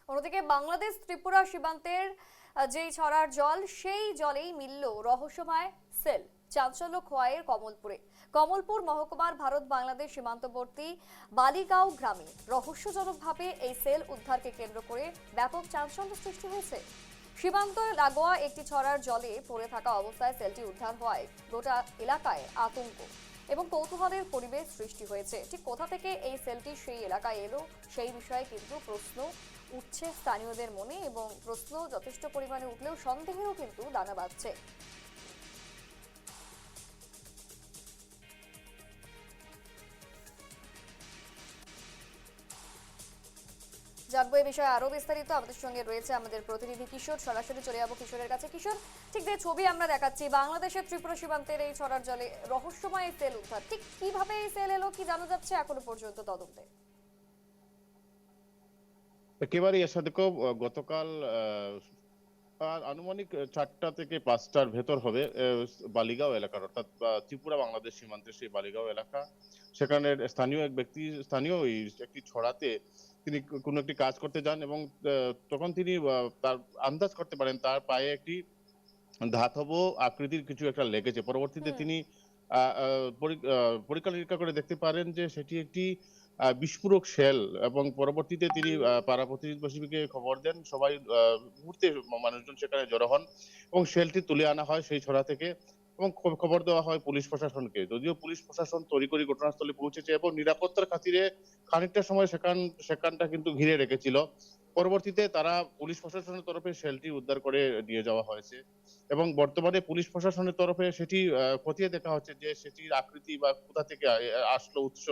অন্যদিকে বাংলাদেশ ত্রিপুরা সীমান্তের যেই ছড়ার জল, সেই জলেই মিলল রহস্যময় সেল। চাঞ্চল্য খোয়াইয়ের কমলপুর মহকুমার ভারত বাংলাদেশ সীমান্তবর্তী বালিগাঁও গ্রামে রহস্যজনকভাবে এই সেল উদ্ধারকে কেন্দ্র করে ব্যাপক চাঞ্চল্য সৃষ্টি হয়েছে। সীমান্ত লাগোয়া একটি ছড়ার জলে পড়ে থাকা অবস্থায় সেলটি উদ্ধার হওয়ায় গোটা এলাকায় আতঙ্ক এবং কৌতূহলের পরিবেশ সৃষ্টি হয়েছে। ঠিক কোথা থেকে এই সেলটি সেই এলাকায় এলো, সেই বিষয়ে কিন্তু প্রশ্ন উঠছে স্থানীয়দের মনে, এবং প্রশ্ন যথেষ্ট পরিমাণে উঠলেও সন্দেহেও কিন্তু দানা বাঁধছে। জানবো এই বিষয়ে আরো বিস্তারিত। আমাদের সঙ্গে রয়েছে আমাদের প্রতিনিধি কিশোর। সরাসরি চলে যাবো কিশোরের কাছে। কিশোর, ঠিক যে ছবি আমরা দেখাচ্ছি বাংলাদেশের ত্রিপুরা সীমান্তের এই ছড়ার জলে রহস্যময় এই সেল উদ্ধার, ঠিক কিভাবে এই সেল এলো, কি জানা যাচ্ছে এখনো পর্যন্ত তদন্তে? একেবারে এর সাথে গতকাল আনুমানিক 4টা থেকে 5টার ভেতর হবে বালিগাঁও এলাকার, অর্থাৎ ত্রিপুরা বাংলাদেশ সীমান্তের সেই বালিগাঁও এলাকা। সেখানে স্থানীয় এক ব্যক্তি স্থানীয় একটি ছড়াতে তিনি কোনো একটি কাজ করতে যান এবং তখন তিনি তার আন্দাজ করতে পারেন তার পায়ে একটি ধাতব আকৃতির কিছু একটা লেগেছে। পরবর্তীতে তিনি পরীক্ষা নিরীক্ষা করে দেখতে পারেন যে সেটি একটি বিস্ফোরক শেল, এবং পরবর্তীতে তিনি পাড়া প্রতিবেশীকে খবর দেন। সবাই মুহূর্তে মানুষজন সেখানে জড়ো হন এবং শেলটি তুলে আনা হয় সেই ছড়া থেকে এবং খবর দেওয়া হয় পুলিশ প্রশাসনকে। যদিও পুলিশ প্রশাসন তড়িঘড়ি ঘটনাস্থলে পৌঁছেছে এবং নিরাপত্তার খাতিরে খানিকটা সময় সেখানটা কিন্তু ঘিরে রেখেছিল। পরবর্তীতে তারা পুলিশ প্রশাসনের তরফে শেলটি উদ্ধার করে নিয়ে যাওয়া হয়েছে এবং বর্তমানে পুলিশ প্রশাসনের তরফে সেটি খতিয়ে দেখা হচ্ছে যে সেটির আকৃতি বা কোথা থেকে আসলো উৎস।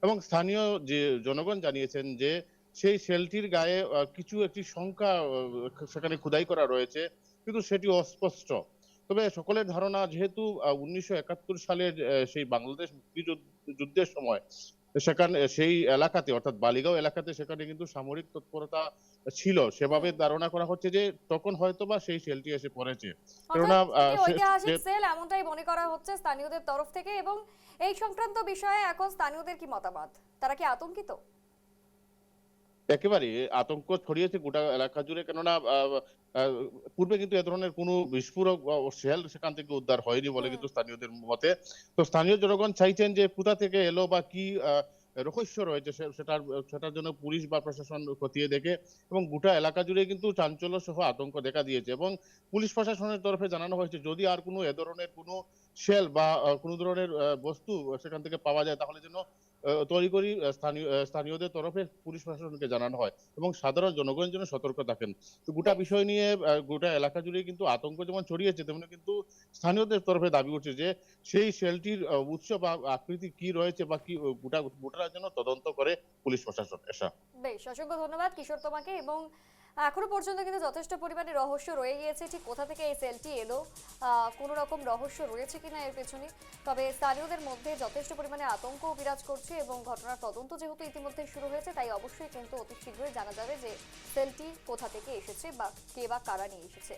এবং স্থানীয় যে জনগণ জানিয়েছেন যে সেই শেলটির গায়ে কিছু একটি সংখ্যা সেখানে খোদাই করা রয়েছে, কিন্তু সেটি অস্পষ্ট। তবে সকলের ধারণা, যেহেতু 1971 সালের সেই বাংলাদেশ মুক্তিযুদ্ধের সময় সেখানে সেই এলাকাতে, অর্থাৎ বালিগাঁও এলাকাতে সেখানে কিন্তু সামরিক তৎপরতা ছিল, সেভাবে ধারণা করা হচ্ছে যে তখন হয়তোবা সেই শেলটি এসে পড়েছে। অর্থাৎ কেননা এটি ঐতিহাসিক সেল এমনটাই মনে করা হচ্ছে স্থানীয়দের তরফ থেকে। এবং এই সংক্রান্ত বিষয়ে এখন স্থানীয়দের কি মতামত, তারা কি আতঙ্কিত? একেবারে আতঙ্ক ছড়িয়েছে গোটা এলাকা জুড়ে, কেননা পূর্বে কিন্তু এ ধরনের কোনো বিস্ফোরক শেল সেখান থেকে উদ্ধার হয়নি বলে কিন্তু স্থানীয়দের মতে। তো স্থানীয় জনগণ চাইছেন যে কোথা থেকে এলো বা কি রহস্য রয়েছে সেটার জন্য পুলিশ বা প্রশাসন খতিয়ে দেখে। এবং গোটা এলাকা জুড়ে কিন্তু চাঞ্চল্য সহ আতঙ্ক দেখা দিয়েছে এবং পুলিশ প্রশাসনের তরফে জানানো হয়েছে যদি আর কোনো এ ধরনের কোনো শেল বা কোনো ধরনের বস্তু সেখান থেকে পাওয়া যায় তাহলে যেন তড়িঘড়ি স্থানীয়দের তরফে পুলিশ প্রশাসনকে জানানো হয় এবং সাধারণ জনগণ যেন সতর্ক থাকেন। তো গোটা বিষয় নিয়ে গোটা এলাকা জুড়ে কিন্তু আতঙ্ক যেমন ছড়িয়েছে, তেমনি কিন্তু স্থানীয়দের তরফে দাবি উঠছে যে সেই শেলটির উৎস বা আকৃতি কি রয়েছে বা কি গোটার জন্য তদন্ত করে পুলিশ প্রশাসন। বেশ, অসংখ্য ধন্যবাদ কিশোর তোমাকে। এবং এখনো পর্যন্ত কিন্তু যথেষ্ট পরিমাণে রহস্য রয়ে গিয়েছে, ঠিক কোথা থেকে এই সেলটি এলো, কোনো রকম রহস্য রয়েছে কিনা এর পেছনে। তবে স্থানীয়দের মধ্যে যথেষ্ট পরিমাণে আতঙ্ক বিরাজ করছে এবং ঘটনার তদন্ত যেহেতু ইতিমধ্যে শুরু হয়েছে, তাই অবশ্যই কিন্তু অতি শীঘ্রই জানা যাবে যে সেলটি কোথা থেকে এসেছে বা কে বা কারা নিয়ে এসেছে।